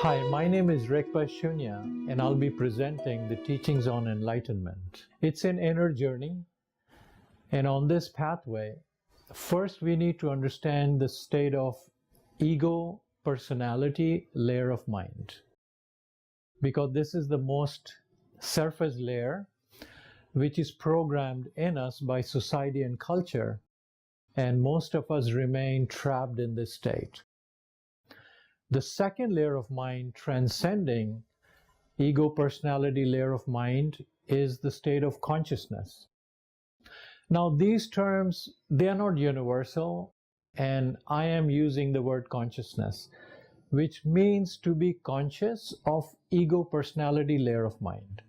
Hi, my name is Rigpa Shunya, and I'll be presenting the teachings on enlightenment. It's an inner journey, and on this pathway, first we need to understand the state of ego personality layer of mind, because this is the most surface layer which is programmed in us by society and culture, and most of us remain trapped in this state. The second layer of mind, transcending ego personality layer of mind, is the state of consciousness. Now these terms, they are not universal, and I am using the word consciousness, which means to be conscious of ego personality layer of mind.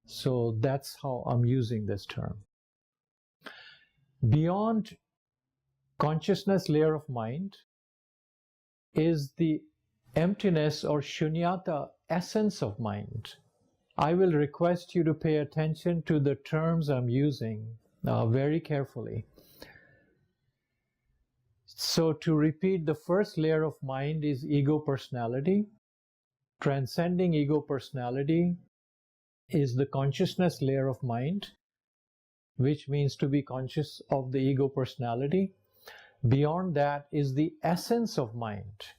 So that's how I'm using this term. Beyond consciousness layer of mind is the emptiness or shunyata essence of mind. I will request you to pay attention to the terms I'm using very carefully. So to repeat, the first layer of mind is ego personality. Transcending ego personality is the consciousness layer of mind, which means to be conscious of the ego personality. Beyond that is the essence of mind,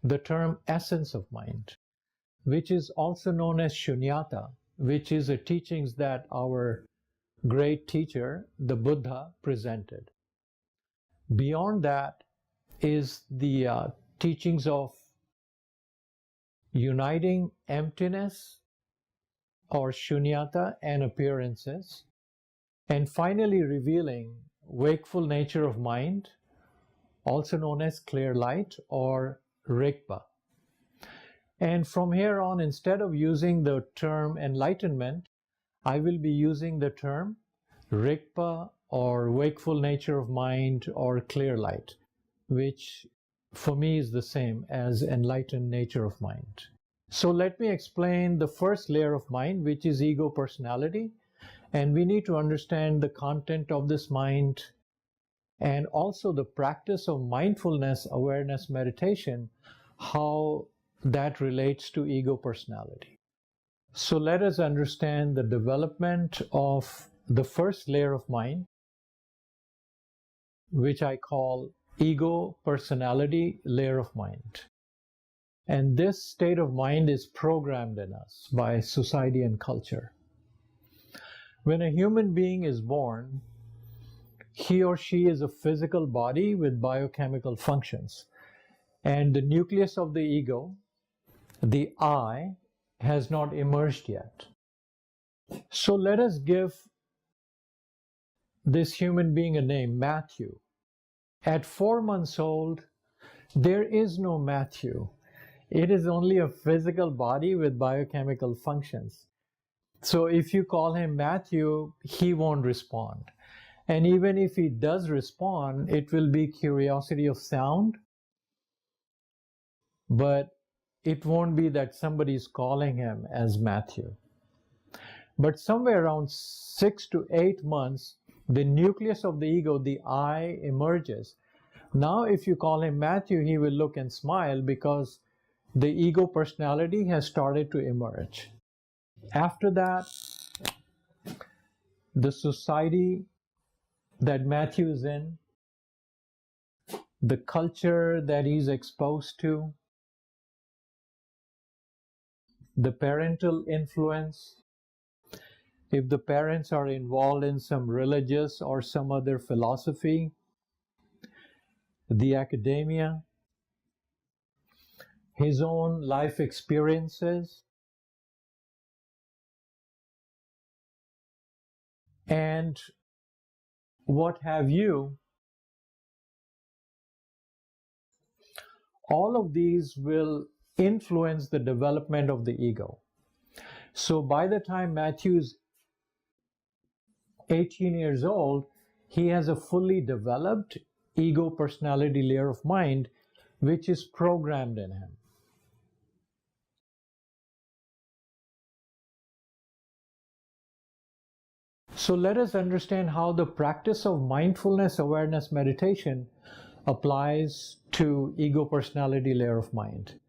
the term essence of mind, which is also known as shunyata, which is a teachings that our great teacher, the Buddha, presented. Beyond that is the teachings of uniting emptiness or shunyata and appearances, and finally revealing wakeful nature of mind, also known as clear light or Rigpa. And from here on, instead of using the term enlightenment, I will be using the term Rigpa or wakeful nature of mind or clear light, which for me is the same as enlightened nature of mind. So let me explain the first layer of mind, which is ego personality, and we need to understand the content of this mind and also the practice of mindfulness, awareness, meditation, how that relates to ego personality. So let us understand the development of the first layer of mind, which I call ego personality layer of mind. And this state of mind is programmed in us by society and culture. When a human being is born, he or she is a physical body with biochemical functions. And the nucleus of the ego, the I, has not emerged yet. So let us give this human being a name, Matthew. At 4 months old, there is no Matthew. It is only a physical body with biochemical functions. So if you call him Matthew, he won't respond. And even if he does respond, it will be curiosity of sound, but it won't be that somebody is calling him as Matthew. But somewhere around 6 to 8 months, the nucleus of the ego, the I, emerges. Now if you call him Matthew, he will look and smile because the ego personality has started to emerge. After that, the society that Matthew is in, the culture that he's exposed to, the parental influence, if the parents are involved in some religious or some other philosophy, the academia, his own life experiences, and what have you, all of these will influence the development of the ego. So by the time Matthew is 18 years old, he has a fully developed ego personality layer of mind, which is programmed in him. So let us understand how the practice of mindfulness, awareness, meditation applies to ego personality layer of mind.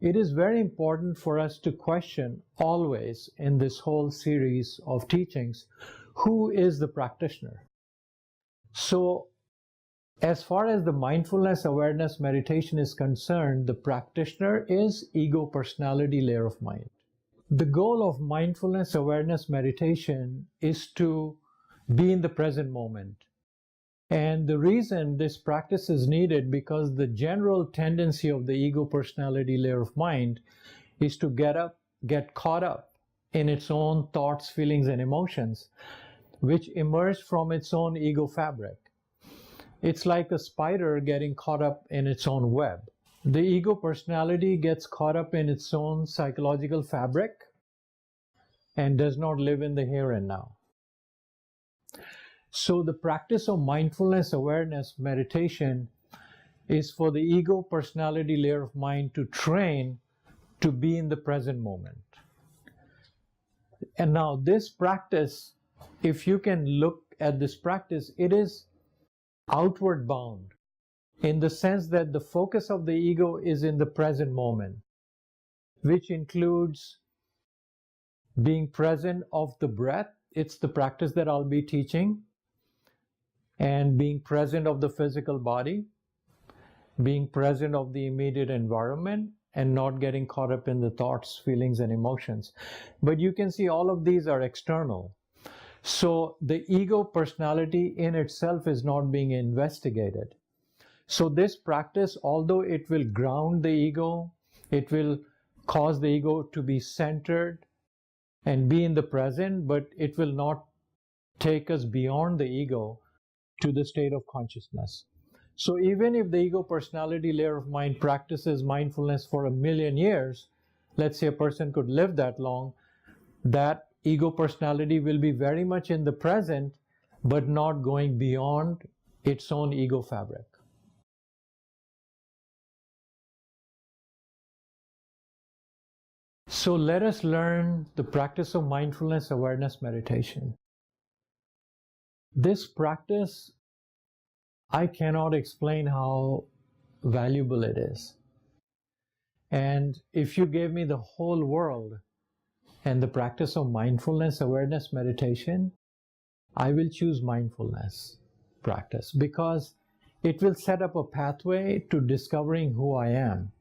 It is very important for us to question always in this whole series of teachings, who is the practitioner? So, as far as the mindfulness awareness meditation is concerned, the practitioner is ego personality layer of mind. The goal of mindfulness awareness meditation is to be in the present moment. And the reason this practice is needed, because the general tendency of the ego personality layer of mind is to get caught up in its own thoughts, feelings, and emotions, which emerge from its own ego fabric. It's like a spider getting caught up in its own web. The ego personality gets caught up in its own psychological fabric and does not live in the here and now. So the practice of mindfulness awareness meditation is for the ego personality layer of mind to train to be in the present moment. And now this practice, if you can look at this practice, it is outward bound in the sense that the focus of the ego is in the present moment, which includes being present of the breath. It's the practice that I'll be teaching. And being present of the physical body, being present of the immediate environment, and not getting caught up in the thoughts, feelings, and emotions. But you can see all of these are external. So the ego personality in itself is not being investigated. So this practice, although it will ground the ego, it will cause the ego to be centered and be in the present, but it will not take us beyond the ego to the state of consciousness. So even if the ego personality layer of mind practices mindfulness for 1,000,000 years, let's say a person could live that long, that ego personality will be very much in the present, but not going beyond its own ego fabric. So let us learn the practice of mindfulness awareness meditation. This practice, I cannot explain how valuable it is. And if you gave me the whole world and the practice of mindfulness awareness meditation, I will choose mindfulness practice, because it will set up a pathway to discovering who I am.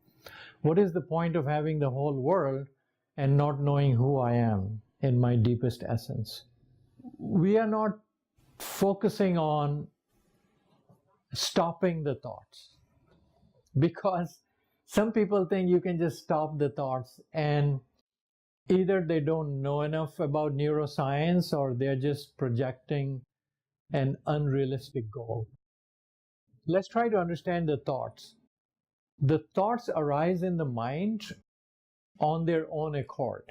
What is the point of having the whole world and not knowing who I am in my deepest essence? We are not focusing on stopping the thoughts, because some people think you can just stop the thoughts, and either they don't know enough about neuroscience or they're just projecting an unrealistic goal. Let's try to understand the thoughts. The thoughts arise in the mind on their own accord.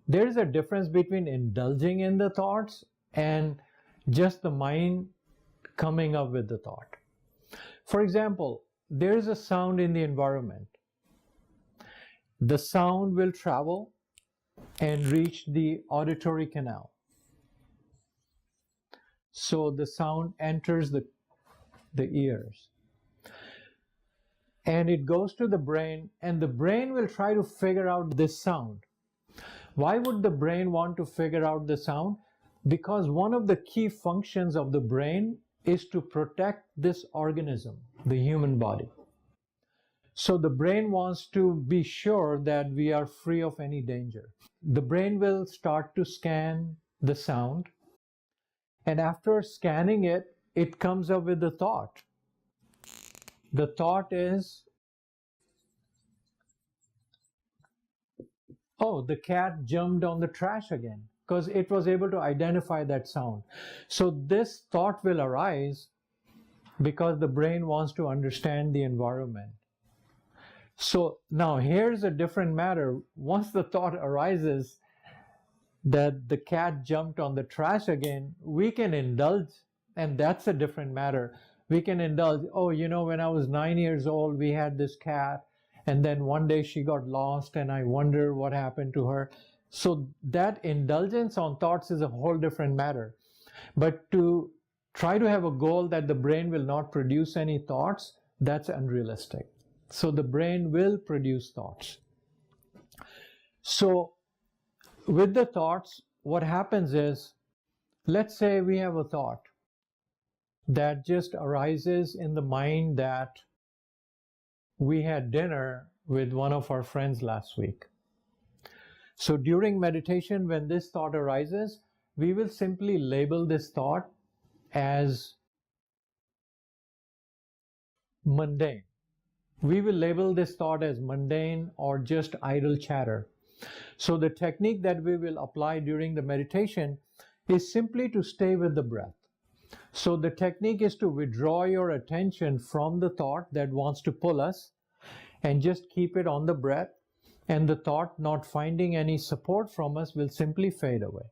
There is a difference between indulging in the thoughts and just the mind coming up with the thought. For example, there is a sound in the environment. The sound will travel and reach the auditory canal. So the sound enters the ears. And it goes to the brain, and the brain will try to figure out this sound. Why would the brain want to figure out the sound? Because one of the key functions of the brain is to protect this organism, the human body. So the brain wants to be sure that we are free of any danger. The brain will start to scan the sound, and after scanning it, it comes up with the thought. The thought is, oh, the cat jumped on the trash again, because it was able to identify that sound. So this thought will arise because the brain wants to understand the environment. So now here's a different matter. Once the thought arises that the cat jumped on the trash again, we can indulge, and that's a different matter. We can indulge, oh, you know, when I was 9 years old, we had this cat, and then one day she got lost, and I wonder what happened to her. So that indulgence on thoughts is a whole different matter. But to try to have a goal that the brain will not produce any thoughts, that's unrealistic. So the brain will produce thoughts. So with the thoughts, what happens is, let's say we have a thought that just arises in the mind that we had dinner with one of our friends last week. So during meditation, when this thought arises, we will simply label this thought as mundane. We will label this thought as mundane or just idle chatter. So the technique that we will apply during the meditation is simply to stay with the breath. So the technique is to withdraw your attention from the thought that wants to pull us and just keep it on the breath, and the thought not finding any support from us will simply fade away.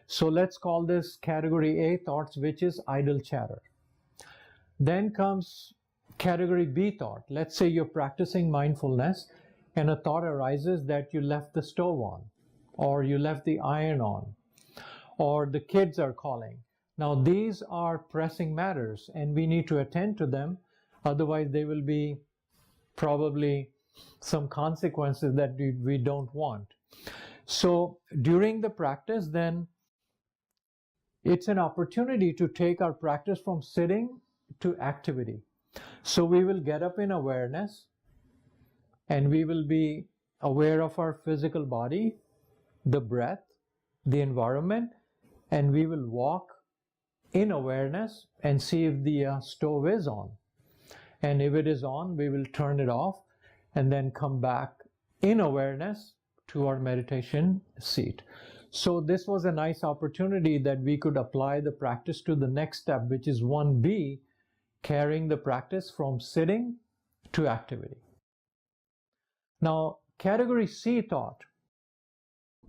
So let's call this category A thoughts, which is idle chatter. Then comes category B thought. Let's say you're practicing mindfulness and a thought arises that you left the stove on, or you left the iron on, or the kids are calling. Now these are pressing matters and we need to attend to them, otherwise there will be probably some consequences that we don't want. So during the practice, then it's an opportunity to take our practice from sitting to activity. So we will get up in awareness and we will be aware of our physical body, the breath, the environment, and we will walk in awareness and see if the stove is on. And if it is on, we will turn it off and then come back in awareness to our meditation seat. So this was a nice opportunity that we could apply the practice to the next step, which is 1B, carrying the practice from sitting to activity. Now, category C thought.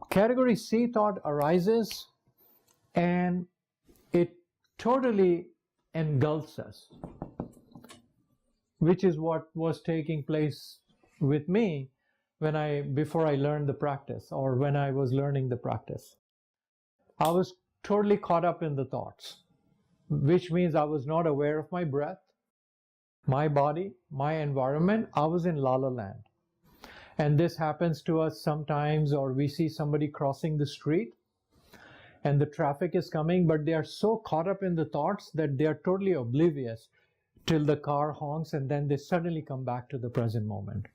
Category C thought arises and it totally engulfs us, which is what was taking place with me before I learned the practice, or when I was learning the practice. I was totally caught up in the thoughts, which means I was not aware of my breath, my body, my environment. I was in la la land. And this happens to us sometimes, or we see somebody crossing the street and the traffic is coming, but they are so caught up in the thoughts that they are totally oblivious till the car honks, and then they suddenly come back to the present moment.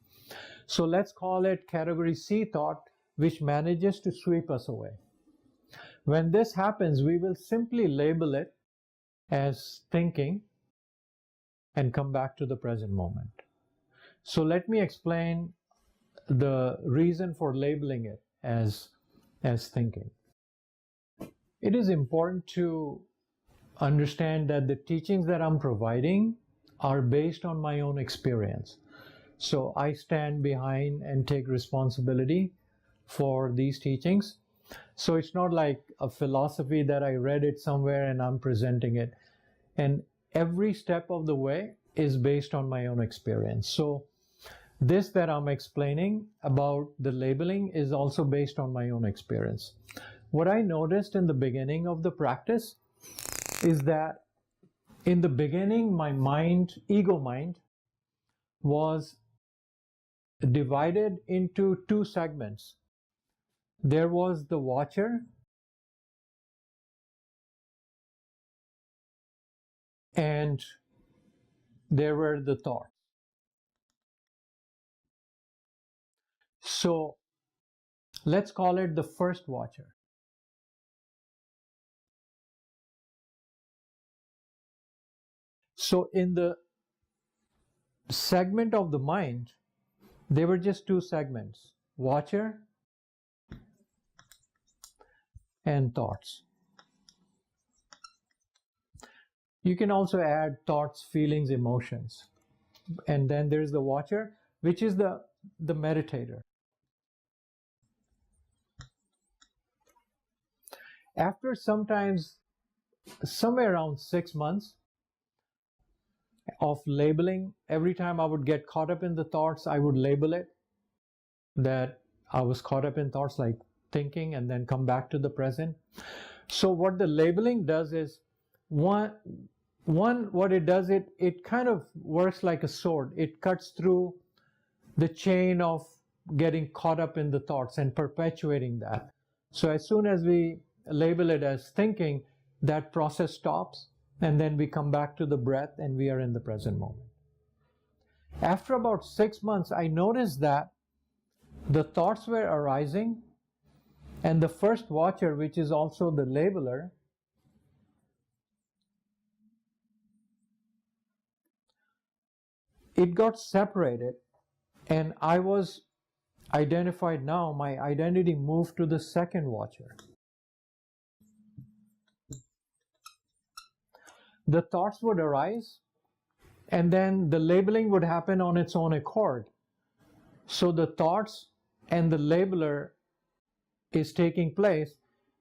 So let's call it category C thought, which manages to sweep us away. When this happens, we will simply label it as thinking and come back to the present moment. So let me explain the reason for labeling it as thinking. It is important to understand that the teachings that I'm providing are based on my own experience. So I stand behind and take responsibility for these teachings. So it's not like a philosophy that I read it somewhere and I'm presenting it. And every step of the way is based on my own experience. So this that I'm explaining about the labeling is also based on my own experience. What I noticed in the beginning of the practice is that in the beginning, my mind, ego mind, was divided into two segments. There was the watcher and there were the thoughts. So let's call it the first watcher. So in the segment of the mind, there were just two segments, watcher and thoughts. You can also add thoughts, feelings, emotions. And then there's the watcher, which is the meditator. After sometimes, somewhere around 6 months of labeling, every time I would get caught up in the thoughts, I would label it that I was caught up in thoughts like thinking and then come back to the present. So what the labeling does is, what it does, it kind of works like a sword. It cuts through the chain of getting caught up in the thoughts and perpetuating that. So as soon as we label it as thinking, that process stops, and then we come back to the breath and we are in the present moment. After about 6 months, I noticed that the thoughts were arising, and the first watcher, which is also the labeler, it got separated, and I was identified now. My identity moved to the second watcher. The thoughts would arise, and then the labeling would happen on its own accord. So the thoughts and the labeler is taking place,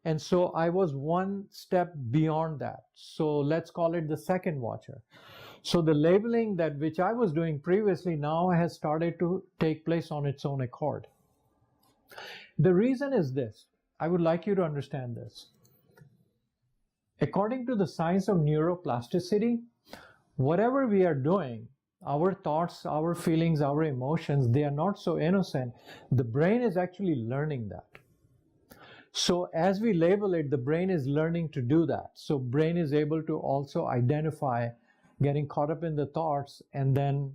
and so I was one step beyond that. So let's call it the second watcher. So the labeling that which I was doing previously now has started to take place on its own accord. The reason is this. I would like you to understand this. According to the science of neuroplasticity, whatever we are doing, our thoughts, our feelings, our emotions, they are not so innocent. The brain is actually learning that. So as we label it, the brain is learning to do that. So brain is able to also identify getting caught up in the thoughts and then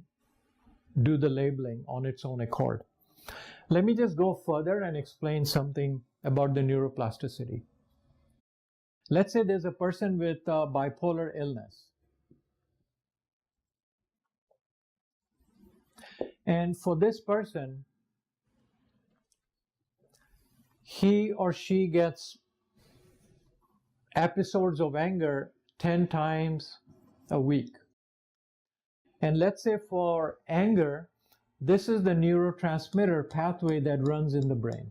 do the labeling on its own accord. Let me just go further and explain something about the neuroplasticity. Let's say there's a person with bipolar illness. And for this person, he or she gets episodes of anger 10 times a week. And let's say for anger, this is the neurotransmitter pathway that runs in the brain.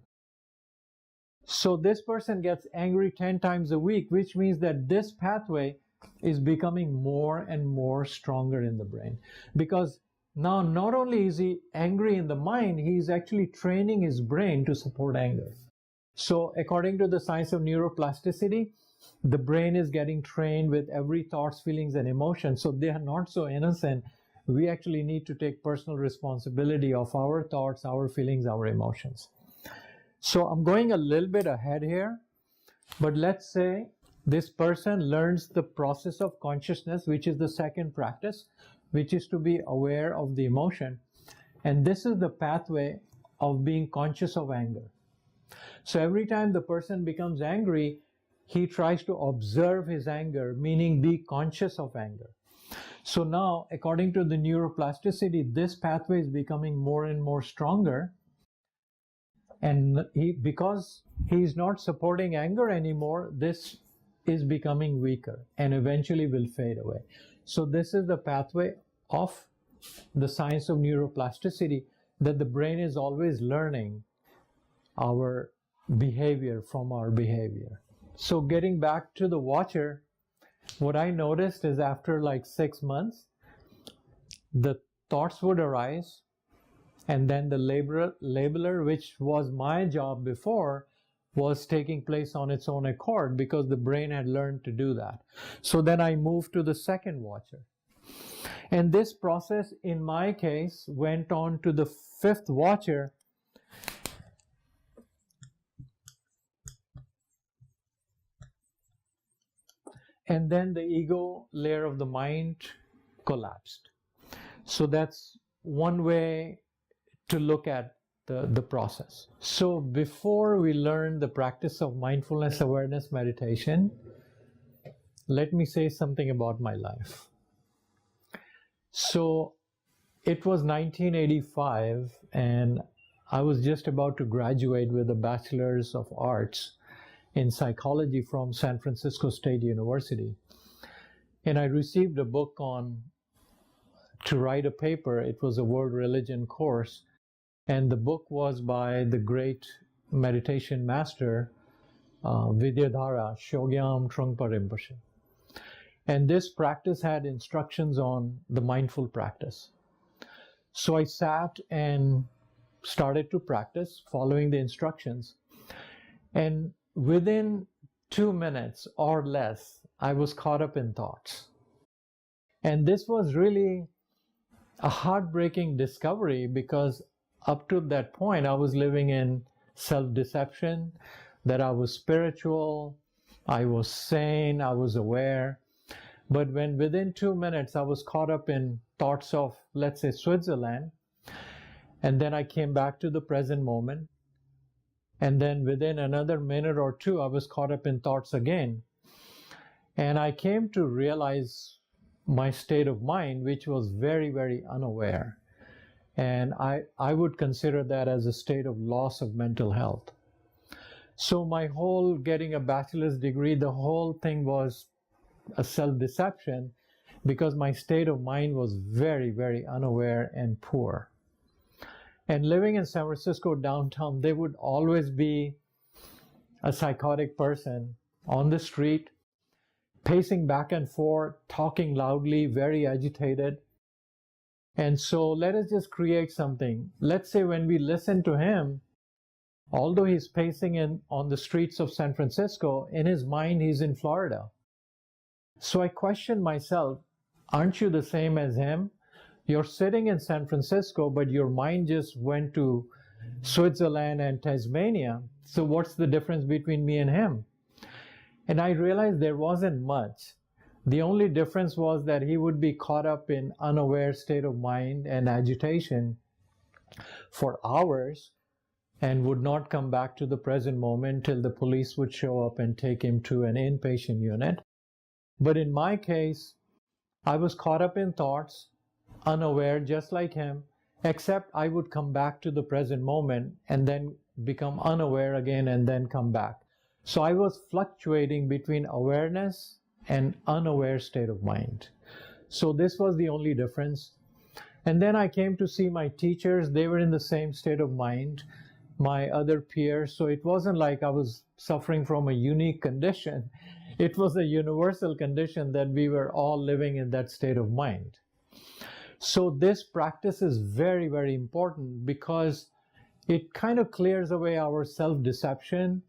So this person gets angry 10 times a week, which means that this pathway is becoming more and more stronger in the brain. Because now not only is he angry in the mind, he's actually training his brain to support anger. So according to the science of neuroplasticity, the brain is getting trained with every thoughts, feelings, and emotions. So they are not so innocent. We actually need to take personal responsibility of our thoughts, our feelings, our emotions. So I'm going a little bit ahead here, but let's say this person learns the process of consciousness, which is the second practice, which is to be aware of the emotion. And this is the pathway of being conscious of anger. So every time the person becomes angry, he tries to observe his anger, meaning be conscious of anger. So now, according to the neuroplasticity, this pathway is becoming more and more stronger. And because he's not supporting anger anymore, this is becoming weaker and eventually will fade away. So this is the pathway of the science of neuroplasticity, that the brain is always learning our behavior from our behavior. So getting back to the watcher, what I noticed is after like 6 months, the thoughts would arise, and then the labeler, which was my job before, was taking place on its own accord because the brain had learned to do that. So then I moved to the second watcher. And this process, in my case, went on to the fifth watcher. And then the ego layer of the mind collapsed. So that's one way to look at the process. So before we learn the practice of mindfulness awareness meditation, let me say something about my life. So it was 1985, and I was just about to graduate with a Bachelor's of Arts in Psychology from San Francisco State University. And I received a book to write a paper. It was a world religion course. And the book was by the great meditation master, Vidyadhara Shogyam Trungpa Rinpoche. And this practice had instructions on the mindful practice. So I sat and started to practice following the instructions. And within 2 minutes or less, I was caught up in thoughts. And this was really a heartbreaking discovery, because up to that point, I was living in self-deception, that I was spiritual, I was sane, I was aware. But when within 2 minutes I was caught up in thoughts of, let's say, Switzerland, and then I came back to the present moment, and then within another minute or two, I was caught up in thoughts again. And I came to realize my state of mind, which was very, very unaware. And I would consider that as a state of loss of mental health. So my whole getting a bachelor's degree, the whole thing was a self-deception because my state of mind was very, very unaware and poor. And living in San Francisco downtown, there would always be a psychotic person on the street, pacing back and forth, talking loudly, very agitated. And so let us just create something. Let's say when we listen to him, although he's pacing on the streets of San Francisco, in his mind he's in Florida. So I questioned myself, aren't you the same as him? You're sitting in San Francisco, but your mind just went to Switzerland and Tasmania. So what's the difference between me and him? And I realized there wasn't much. The only difference was that he would be caught up in unaware state of mind and agitation for hours and would not come back to the present moment till the police would show up and take him to an inpatient unit. But in my case, I was caught up in thoughts, unaware, just like him, except I would come back to the present moment and then become unaware again and then come back. So I was fluctuating between awareness and unaware state of mind. So this was the only difference. And then I came to see my teachers. They were in the same state of mind, my other peers. So it wasn't like I was suffering from a unique condition. It was a universal condition that we were all living in that state of mind. So this practice is very, very important because it kind of clears away our self-deception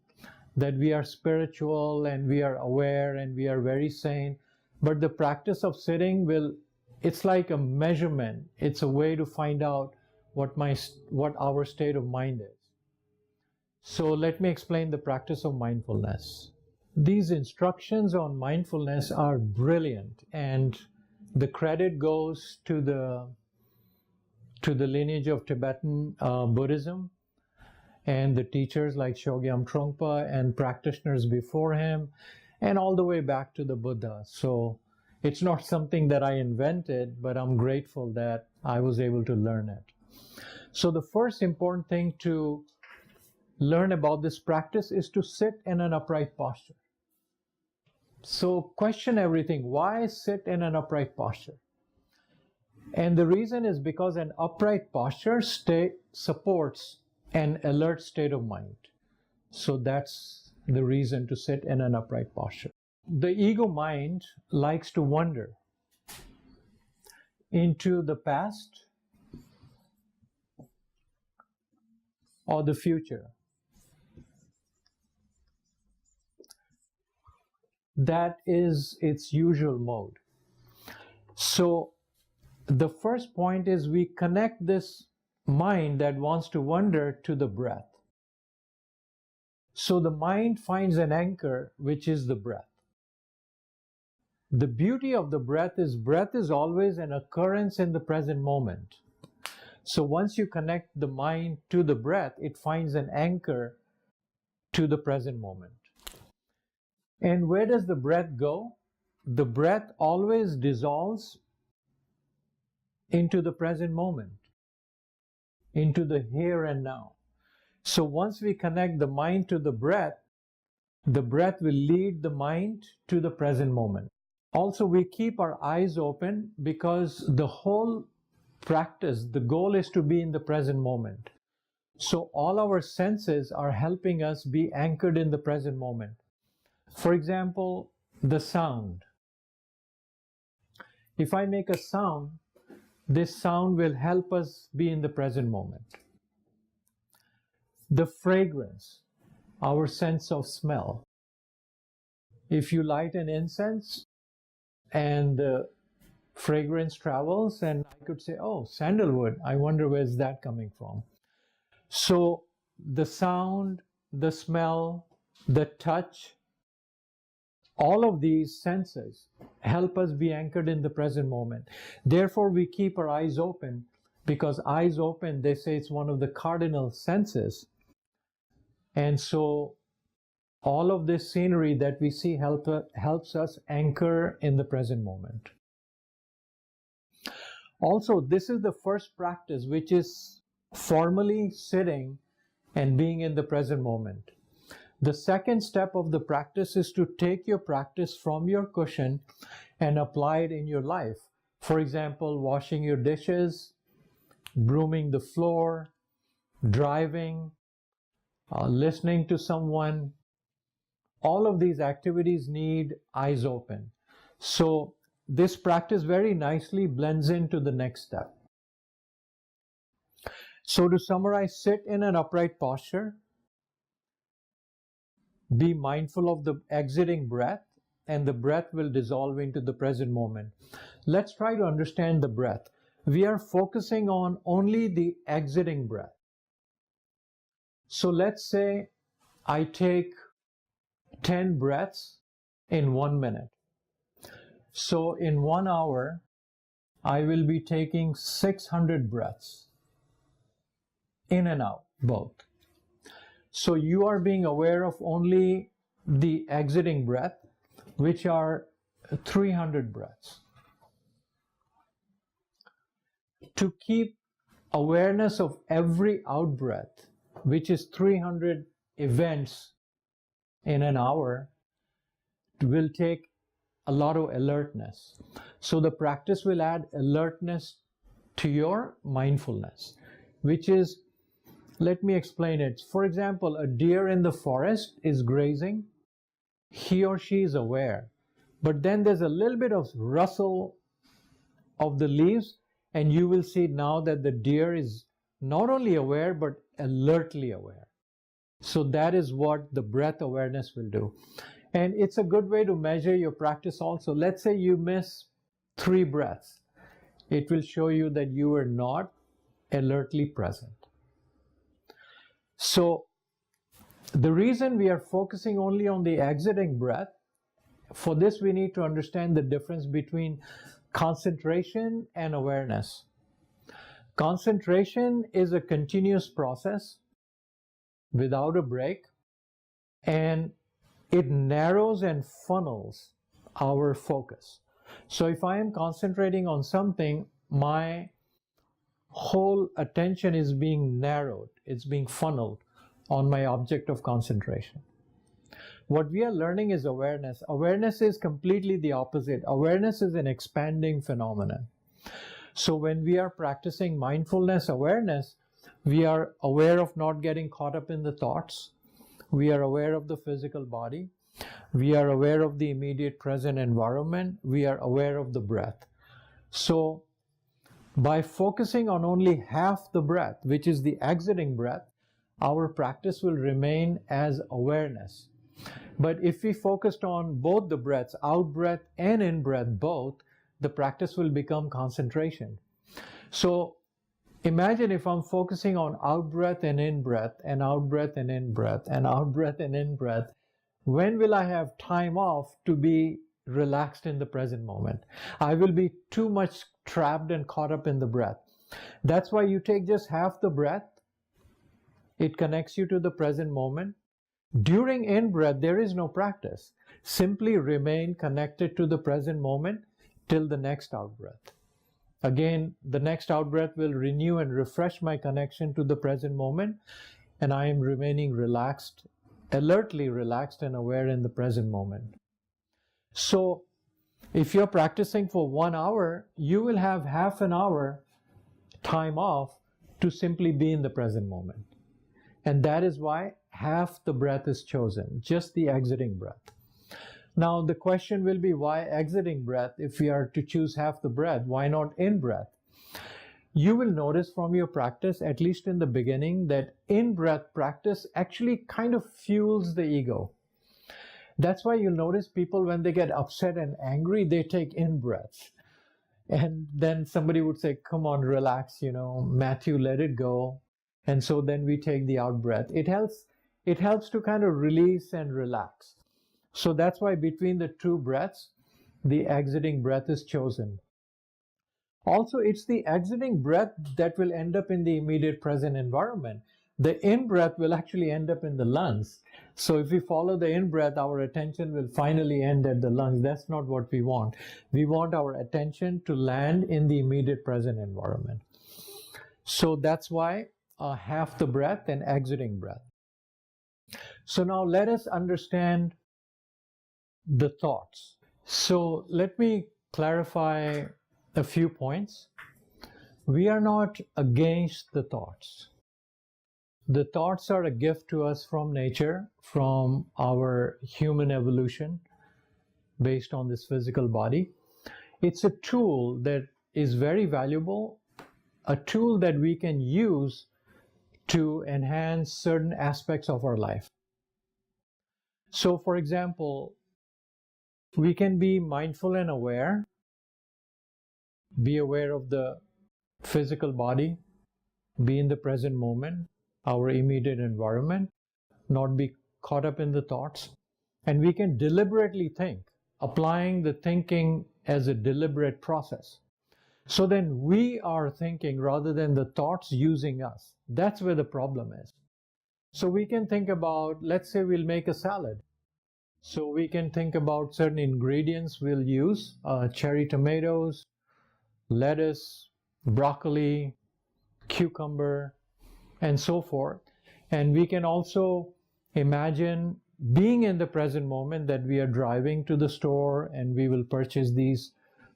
that we are spiritual and we are aware and we are very sane. But the practice of sitting it's like a measurement. It's a way to find out what our state of mind is. So let me explain the practice of mindfulness. These instructions on mindfulness are brilliant, and the credit goes to the lineage of Tibetan Buddhism and the teachers like Chogyam Trungpa and practitioners before him, and all the way back to the Buddha. So it's not something that I invented, but I'm grateful that I was able to learn it. So the first important thing to learn about this practice is to sit in an upright posture. So question everything. Why sit in an upright posture? And the reason is because an upright posture supports an alert state of mind. So that's the reason to sit in an upright posture. The ego mind likes to wander into the past or the future. That is its usual mode. So the first point is we connect this mind that wants to wander to the breath. So the mind finds an anchor, which is the breath. The beauty of the breath is always an occurrence in the present moment. So once you connect the mind to the breath, it finds an anchor to the present moment. And where does the breath go? The breath always dissolves into the present moment, into the here and now. So once we connect the mind to the breath will lead the mind to the present moment. Also, we keep our eyes open because the whole practice, the goal is to be in the present moment. So all our senses are helping us be anchored in the present moment. For example, the sound. If I make a sound, this sound will help us be in the present moment. The fragrance, our sense of smell. If you light an incense and the fragrance travels, and I could say, oh, sandalwood, I wonder where's that coming from. So the sound, the smell, the touch, all of these senses help us be anchored in the present moment. Therefore, we keep our eyes open, because eyes open, they say it's one of the cardinal senses. And so all of this scenery that we see helps us anchor in the present moment. Also, this is the first practice, which is formally sitting and being in the present moment. The second step of the practice is to take your practice from your cushion and apply it in your life. For example, washing your dishes, brooming the floor, driving, listening to someone. All of these activities need eyes open. So this practice very nicely blends into the next step. So to summarize, sit in an upright posture. Be mindful of the exiting breath, and the breath will dissolve into the present moment. Let's try to understand the breath. We are focusing on only the exiting breath. So let's say I take 10 breaths in 1 minute. So in 1 hour, I will be taking 600 breaths, in and out, both. So you are being aware of only the exiting breath, which are 300 breaths. To keep awareness of every out breath, which is 300 events in an hour, will take a lot of alertness. So the practice will add alertness to your mindfulness, which is, let me explain it. For example, a deer in the forest is grazing. He or she is aware. But then there's a little bit of rustle of the leaves, and you will see now that the deer is not only aware, but alertly aware. So that is what the breath awareness will do. And it's a good way to measure your practice also. Let's say you miss 3 breaths. It will show you that you are not alertly present. So the reason we are focusing only on the exiting breath, for this we need to understand the difference between concentration and awareness. Concentration is a continuous process without a break, and it narrows and funnels our focus. So if I am concentrating on something, my whole attention is being narrowed, it's being funneled on my object of concentration. What we are learning is awareness. Awareness is completely the opposite. Awareness is an expanding phenomenon. So when we are practicing mindfulness awareness, we are aware of not getting caught up in the thoughts. We are aware of the physical body. We are aware of the immediate present environment. We are aware of the breath. So by focusing on only half the breath, which is the exiting breath, our practice will remain as awareness. But if we focused on both the breaths, out breath and in breath both, the practice will become concentration. So imagine if I'm focusing on out breath and in breath, and out breath and in breath, and out breath and in breath. When will I have time off to be relaxed in the present moment? I will be too much trapped and caught up in the breath. That's why you take just half the breath. It connects you to the present moment. During in-breath, there is no practice. Simply remain connected to the present moment till the next out-breath. Again, the next out-breath will renew and refresh my connection to the present moment, and I am remaining relaxed, alertly relaxed and aware in the present moment. So, if you're practicing for 1 hour, you will have half an hour time off to simply be in the present moment. And that is why half the breath is chosen, just the exiting breath. Now the question will be, why exiting breath? If we are to choose half the breath, why not in breath? You will notice from your practice, at least in the beginning, that in breath practice actually kind of fuels the ego. That's why you'll notice people, when they get upset and angry, they take in breaths. And then somebody would say, come on, relax, Matthew, let it go. And so then we take the out breath. It helps to kind of release and relax. So that's why between the two breaths, the exiting breath is chosen. Also, it's the exiting breath that will end up in the immediate present environment. The in-breath will actually end up in the lungs. So if we follow the in-breath, our attention will finally end at the lungs. That's not what we want. We want our attention to land in the immediate present environment. So that's why half the breath and exiting breath. So now let us understand the thoughts. So let me clarify a few points. We are not against the thoughts. The thoughts are a gift to us from nature, from our human evolution based on this physical body. It's a tool that is very valuable, a tool that we can use to enhance certain aspects of our life. So, for example, we can be mindful and aware, be aware of the physical body, be in the present moment, our immediate environment, not be caught up in the thoughts. And we can deliberately think, applying the thinking as a deliberate process. So then we are thinking rather than the thoughts using us. That's where the problem is. So we can think about, let's say we'll make a salad. So we can think about certain ingredients we'll use, cherry tomatoes, lettuce, broccoli, cucumber, and so forth. And we can also imagine being in the present moment, that we are driving to the store and we will purchase these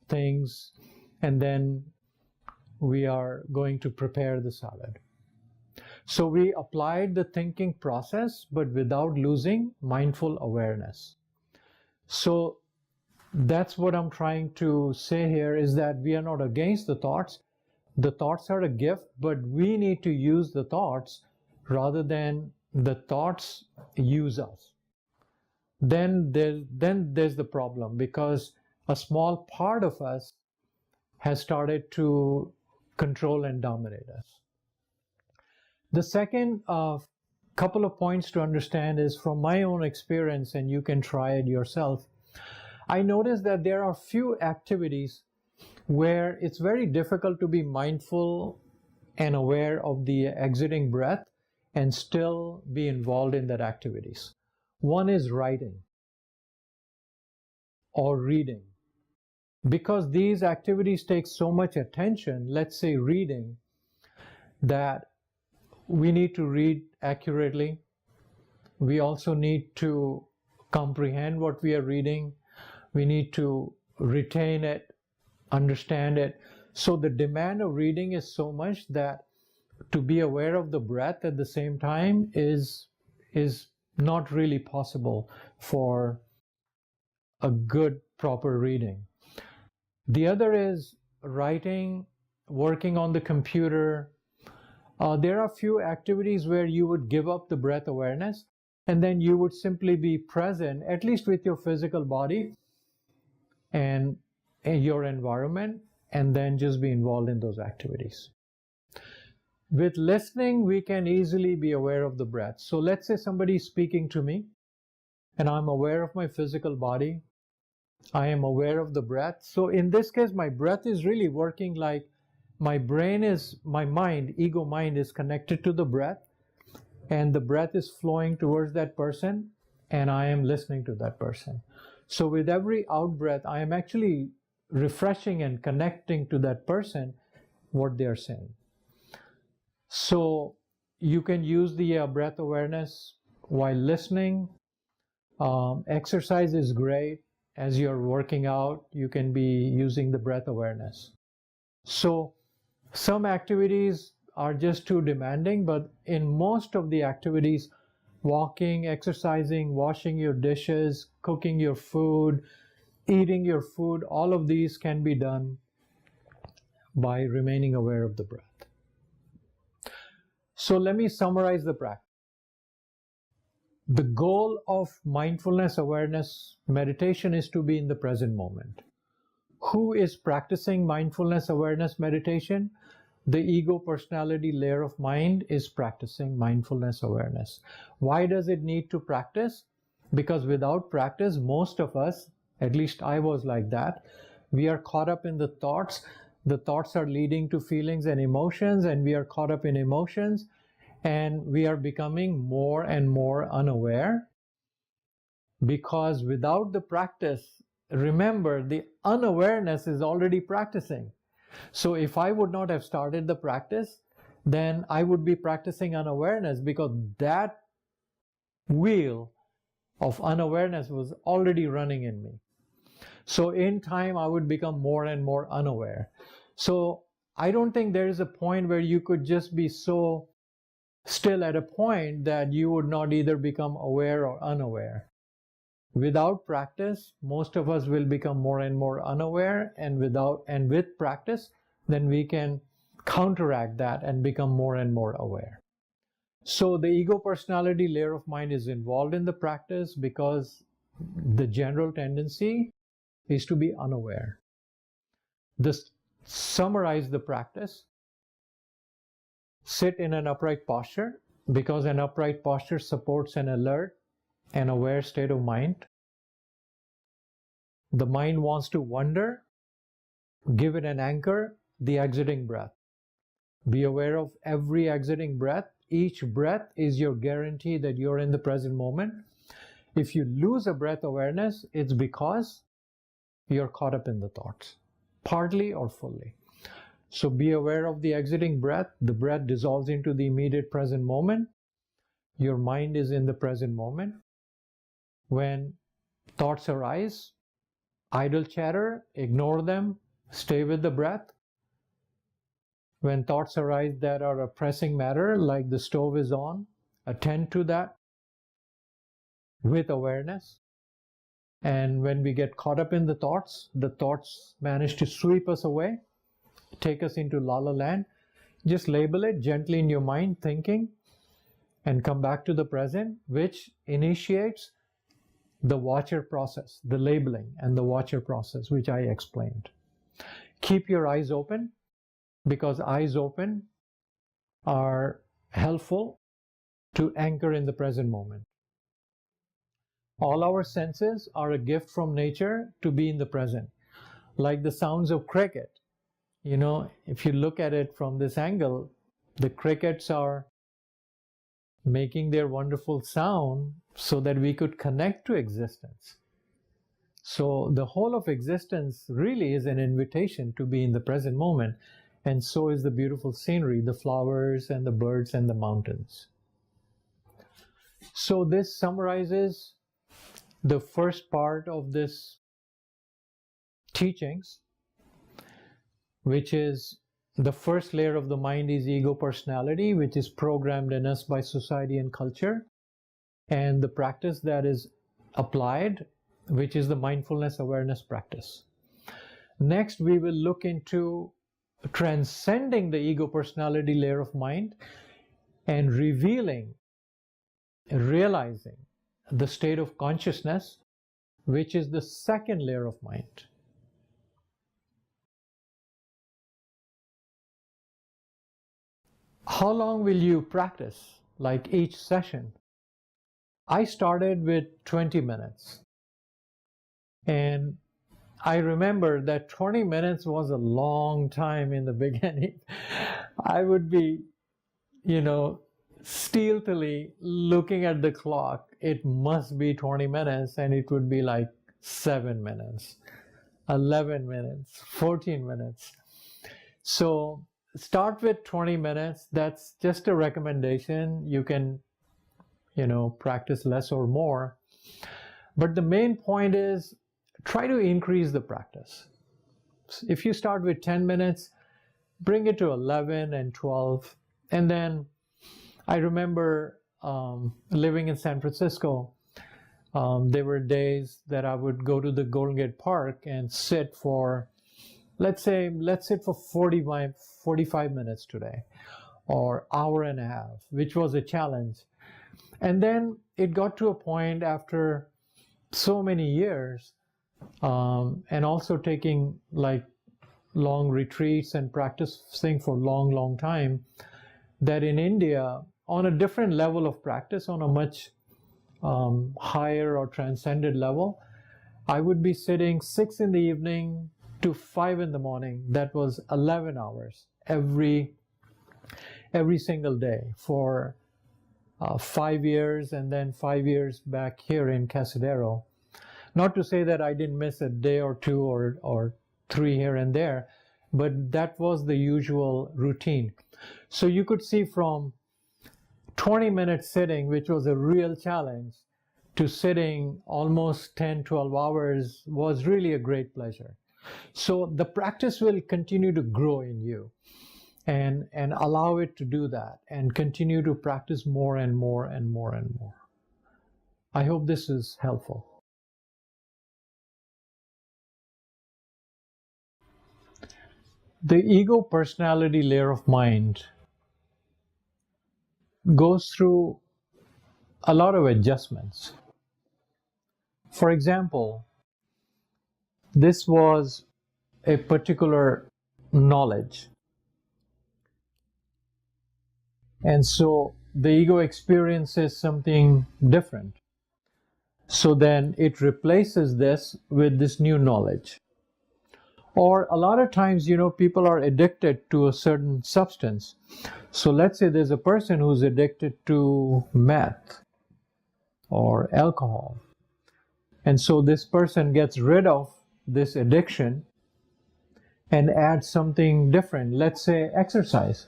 things, and then we are going to prepare the salad. So we applied the thinking process, but without losing mindful awareness. So that's what I'm trying to say here, is that we are not against the thoughts. The thoughts are a gift, but we need to use the thoughts rather than the thoughts use us. Then there's the problem, because a small part of us has started to control and dominate us. The second couple of points to understand is from my own experience, and you can try it yourself. I noticed that there are few activities where it's very difficult to be mindful and aware of the exiting breath and still be involved in that activities. One is writing or reading. Because these activities take so much attention, let's say reading, that we need to read accurately. We also need to comprehend what we are reading. We need to retain it, understand it. So the demand of reading is so much that to be aware of the breath at the same time is not really possible for a good, proper reading. The other is writing, working on the computer. There are few activities where you would give up the breath awareness, and then you would simply be present, at least with your physical body and your environment, and then just be involved in those activities. With listening, we can easily be aware of the breath. So let's say somebody is speaking to me, and I'm aware of my physical body. I am aware of the breath. So in this case, my breath is really working like my brain is, my mind, ego mind is connected to the breath, and the breath is flowing towards that person, and I am listening to that person. So with every out breath, I am actually refreshing and connecting to that person what they are saying. So you can use the breath awareness while listening. Exercise is great. As you're working out, you can be using the breath awareness. So some activities are just too demanding, but in most of the activities, walking, exercising, washing your dishes, cooking your food, eating your food, all of these can be done by remaining aware of the breath. So let me summarize the practice. The goal of mindfulness awareness meditation is to be in the present moment. Who is practicing mindfulness awareness meditation? the ego personality layer of mind is practicing mindfulness awareness. Why does it need to practice? Because without practice, most of us, at least I was like that, we are caught up in the thoughts. The thoughts are leading to feelings and emotions, and we are caught up in emotions, and we are becoming more and more unaware. Because without the practice, remember, the unawareness is already practicing. So if I would not have started the practice, then I would be practicing unawareness, because that wheel of unawareness was already running in me. So in time, I would become more and more unaware. So I don't think there is a point where you could just be so still at a point that you would not either become aware or unaware. Without practice, most of us will become more and more unaware, and with practice, then we can counteract that and become more and more aware. So the ego personality layer of mind is involved in the practice because the general tendency is to be unaware. This summarize the practice. Sit in an upright posture, because an upright posture supports an alert and aware state of mind. The mind wants to wander. Give it an anchor, the exiting breath. Be aware of every exiting breath. Each breath is your guarantee that you're in the present moment. If you lose a breath awareness, it's because you're caught up in the thoughts, partly or fully. So be aware of the exiting breath. The breath dissolves into the immediate present moment. Your mind is in the present moment. When thoughts arise, idle chatter, ignore them, stay with the breath. When thoughts arise that are a pressing matter, like the stove is on, attend to that with awareness. And when we get caught up in the thoughts manage to sweep us away, take us into la la land. Just label it gently in your mind, thinking, and come back to the present, which initiates the watcher process, the labeling and the watcher process, which I explained. Keep your eyes open, because eyes open are helpful to anchor in the present moment. All our senses are a gift from nature to be in the present. Like the sounds of cricket. You know, if you look at it from this angle, the crickets are making their wonderful sound so that we could connect to existence. So the whole of existence really is an invitation to be in the present moment. And so is the beautiful scenery, the flowers and the birds and the mountains. So this summarizes the first part of this teachings, which is the first layer of the mind is ego personality, which is programmed in us by society and culture, and the practice that is applied, which is the mindfulness awareness practice. Next, we will look into transcending the ego personality layer of mind and realizing the state of consciousness, which is the second layer of mind. How long will you practice? Like each session? I started with 20 minutes. And I remember that 20 minutes was a long time in the beginning. I would be, stealthily looking at the clock. It must be 20 minutes, and it would be like 7 minutes, 11 minutes, 14 minutes. So start with 20 minutes. That's just a recommendation. You can, practice less or more. But the main point is try to increase the practice. If you start with 10 minutes, bring it to 11 and 12. And then I remember living in San Francisco. There were days that I would go to the Golden Gate Park and sit for, let's sit for 45 minutes today, or hour and a half, which was a challenge. And then it got to a point after so many years, and also taking like long retreats and practicing for long time, that in India, on a different level of practice, on a much higher or transcended level, I would be sitting 6 in the evening to 5 in the morning. That was 11 hours every single day for 5 years, and then 5 years back here in Casadero. Not to say that I didn't miss a day or two or 3 here and there, but that was the usual routine. So you could see from 20 minutes sitting, which was a real challenge, to sitting almost 10-12 hours was really a great pleasure. So the practice will continue to grow in you, and allow it to do that, and continue to practice more and more and more and more. I hope this is helpful. The ego personality layer of mind goes through a lot of adjustments. For example, this was a particular knowledge, and so the ego experiences something different. So then it replaces this with this new knowledge. Or a lot of times, people are addicted to a certain substance. So let's say there's a person who's addicted to meth or alcohol. And so this person gets rid of this addiction and adds something different. Let's say exercise.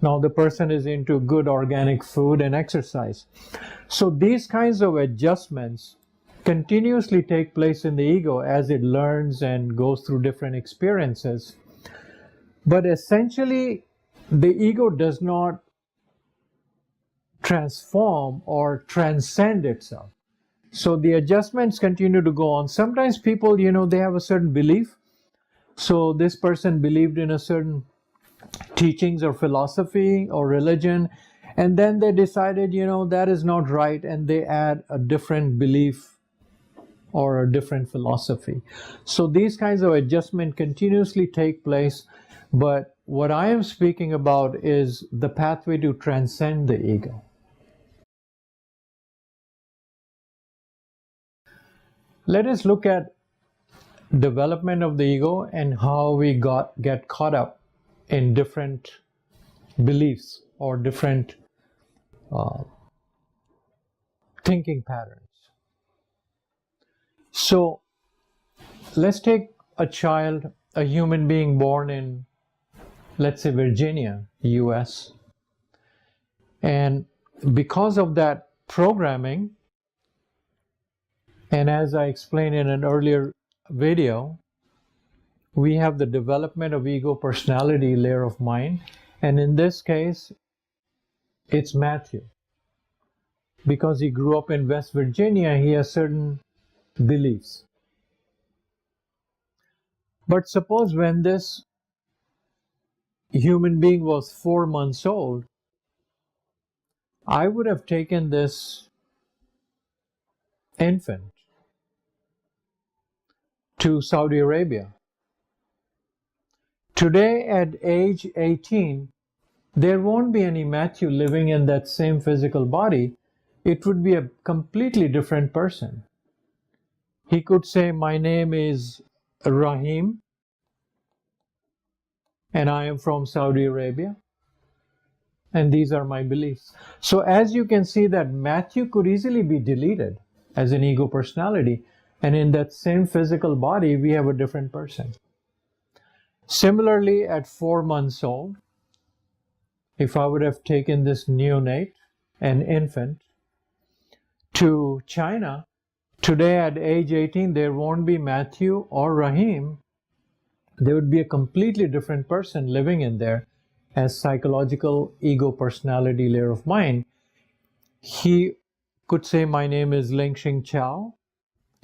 Now the person is into good organic food and exercise. So these kinds of adjustments continuously take place in the ego as it learns and goes through different experiences. But essentially, the ego does not transform or transcend itself. So the adjustments continue to go on. Sometimes people, they have a certain belief. So this person believed in a certain teachings or philosophy or religion, and then they decided, that is not right, and they add a different belief or a different philosophy. So these kinds of adjustments continuously take place, but what I am speaking about is the pathway to transcend the ego. Let us look at development of the ego and how we get caught up in different beliefs or different thinking patterns. So let's take a child, a human being born in, let's say, Virginia, US. And because of that programming, and as I explained in an earlier video, we have the development of ego personality layer of mind. And in this case, it's Matthew. Because he grew up in West Virginia, he has certain beliefs. But suppose when this human being was 4 months old, I would have taken this infant to Saudi Arabia. Today at age 18, there won't be any Matthew living in that same physical body. It would be a completely different person. He could say, my name is Rahim, and I am from Saudi Arabia, and these are my beliefs. So as you can see that Matthew could easily be deleted as an ego personality, and in that same physical body, we have a different person. Similarly, at 4 months old, if I would have taken this neonate, an infant, to China, today at age 18, there won't be Matthew or Rahim. There would be a completely different person living in there as psychological ego personality layer of mind. He could say, my name is Lingxing Chao.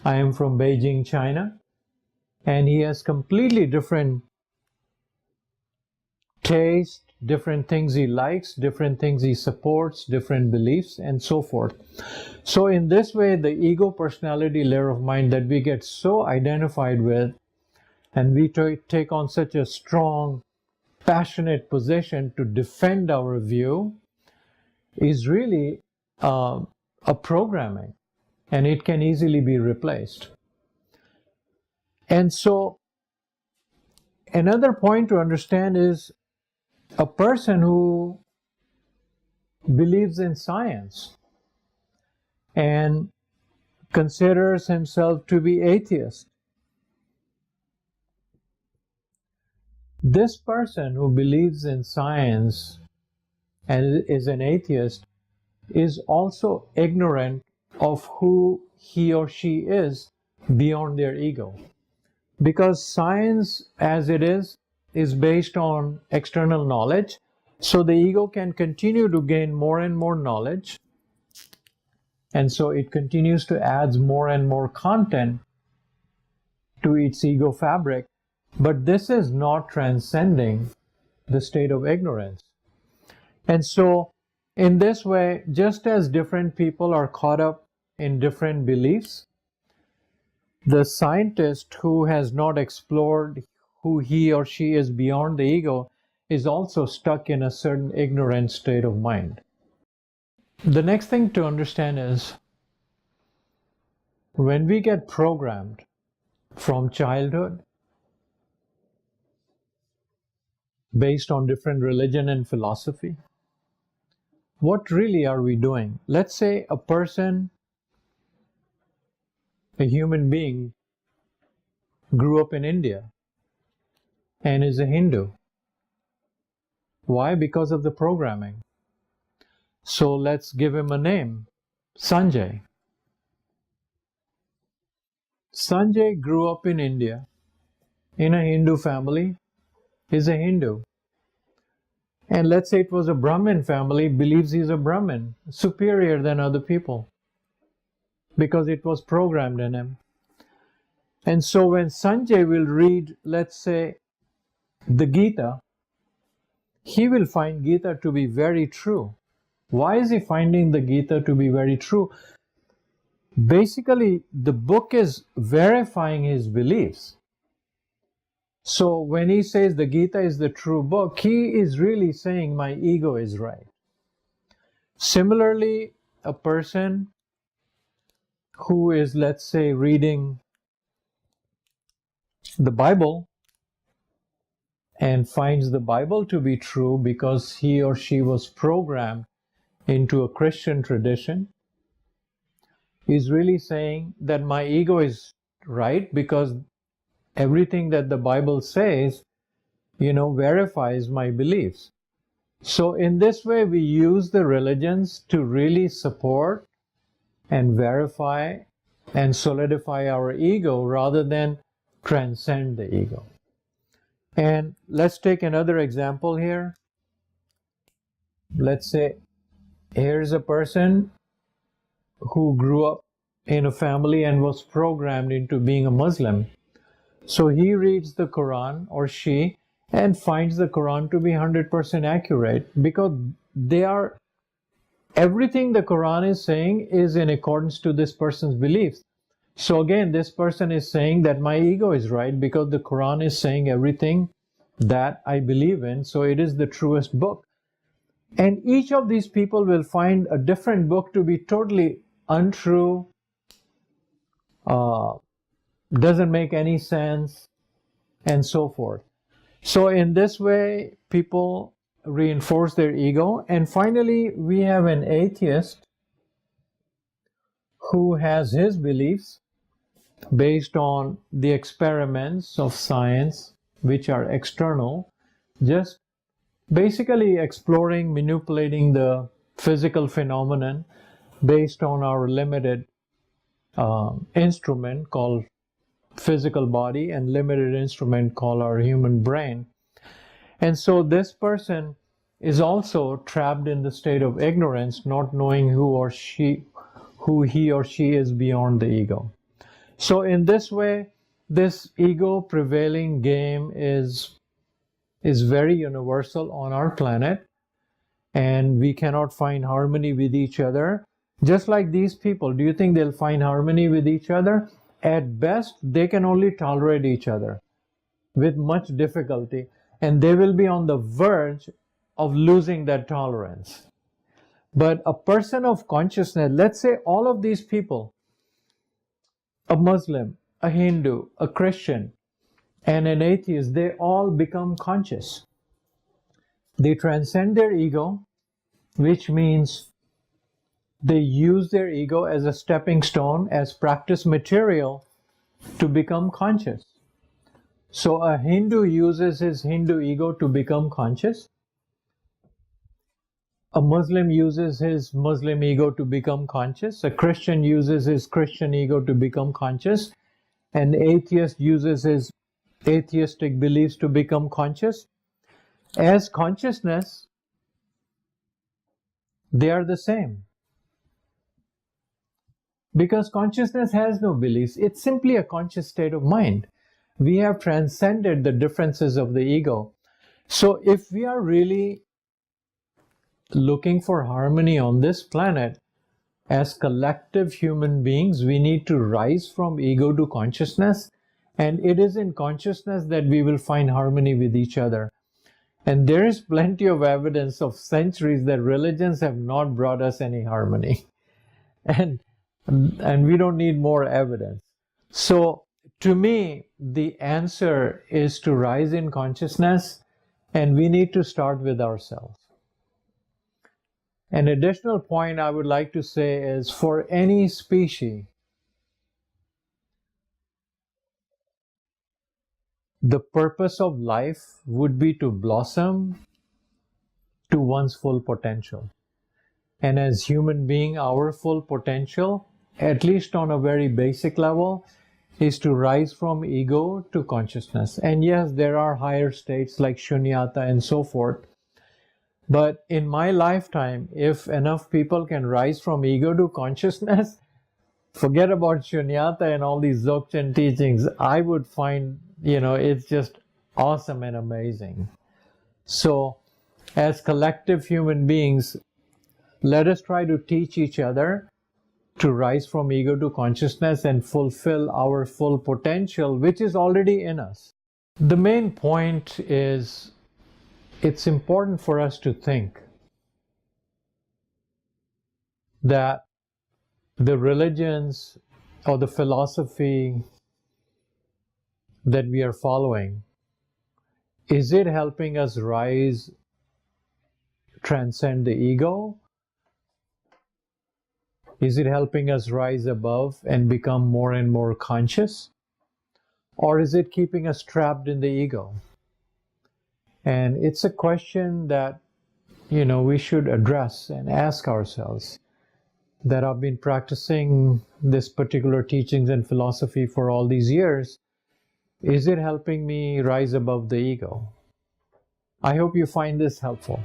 I am from Beijing, China. And he has completely different taste, different things he likes, different things he supports, different beliefs, and so forth. So in this way, the ego personality layer of mind that we get so identified with and we take on such a strong, passionate position to defend our view, is really a programming, and it can easily be replaced. And so another point to understand is a person who believes in science and considers himself to be atheist. This person who believes in science and is an atheist is also ignorant of who he or she is beyond their ego. Because science, as it is based on external knowledge, so the ego can continue to gain more and more knowledge, and so it continues to add more and more content to its ego fabric. But this is not transcending the state of ignorance. And so in this way, just as different people are caught up in different beliefs, the scientist who has not explored who he or she is beyond the ego is also stuck in a certain ignorant state of mind. The next thing to understand is when we get programmed from childhood based on different religion and philosophy, what really are we doing? Let's say a person, a human being, grew up in India and is a Hindu. Why? Because of the programming. So let's give him a name, Sanjay. Sanjay grew up in India in a Hindu family, is a Hindu. And let's say it was a Brahmin family, believes he's a Brahmin, superior than other people, because it was programmed in him. And so when Sanjay will read, let's say, the Gita, he will find Gita to be very true. Why is he finding the Gita to be very true? Basically, the book is verifying his beliefs. So when he says the Gita is the true book, he is really saying my ego is right. Similarly, a person who is, let's say, reading the Bible and finds the Bible to be true because he or she was programmed into a Christian tradition, is really saying that my ego is right because everything that the Bible says, verifies my beliefs. So in this way, we use the religions to really support and verify and solidify our ego rather than transcend the ego. And let's take another example here. Let's say here's a person who grew up in a family and was programmed into being a Muslim. So he reads the Quran, or she, and finds the Quran to be 100% accurate because everything the Quran is saying is in accordance to this person's beliefs. So again, this person is saying that my ego is right because the Quran is saying everything that I believe in, so it is the truest book. And each of these people will find a different book to be totally untrue, doesn't make any sense, and so forth. So in this way, people reinforce their ego. And finally, we have an atheist who has his beliefs based on the experiments of science, which are external, just basically exploring, manipulating the physical phenomenon based on our limited instrument called physical body and limited instrument called our human brain. And so this person is also trapped in the state of ignorance, not knowing who he or she is beyond the ego. So in this way, this ego prevailing game is very universal on our planet, and we cannot find harmony with each other. Just like these people, do you think they'll find harmony with each other? At best, they can only tolerate each other. with much difficulty, and they will be on the verge of losing that tolerance. But a person of consciousness, let's say all of these people, a Muslim, a Hindu, a Christian, and an atheist, they all become conscious. They transcend their ego, which means they use their ego as a stepping stone, as practice material to become conscious. So a Hindu uses his Hindu ego to become conscious. A Muslim uses his Muslim ego to become conscious. A Christian uses his Christian ego to become conscious. An atheist uses his atheistic beliefs to become conscious. As consciousness, they are the same. Because consciousness has no beliefs. It's simply a conscious state of mind. We have transcended the differences of the ego. So if we are really looking for harmony on this planet, as collective human beings, we need to rise from ego to consciousness. And it is in consciousness that we will find harmony with each other. And there is plenty of evidence of centuries that religions have not brought us any harmony. And we don't need more evidence. So to me, the answer is to rise in consciousness, and we need to start with ourselves. An additional point I would like to say is, for any species, the purpose of life would be to blossom to one's full potential. And as human being, our full potential, at least on a very basic level, is to rise from ego to consciousness. And yes, there are higher states like Shunyata and so forth. But in my lifetime, if enough people can rise from ego to consciousness, forget about Shunyata and all these Dzogchen teachings. I would find, it's just awesome and amazing. So, as collective human beings, let us try to teach each other to rise from ego to consciousness and fulfill our full potential, which is already in us. The main point is, it's important for us to think that the religions or the philosophy that we are following, is it helping us rise, transcend the ego? Is it helping us rise above and become more and more conscious? Or is it keeping us trapped in the ego? And it's a question that, we should address and ask ourselves. That I've been practicing this particular teachings and philosophy for all these years. Is it helping me rise above the ego? I hope you find this helpful.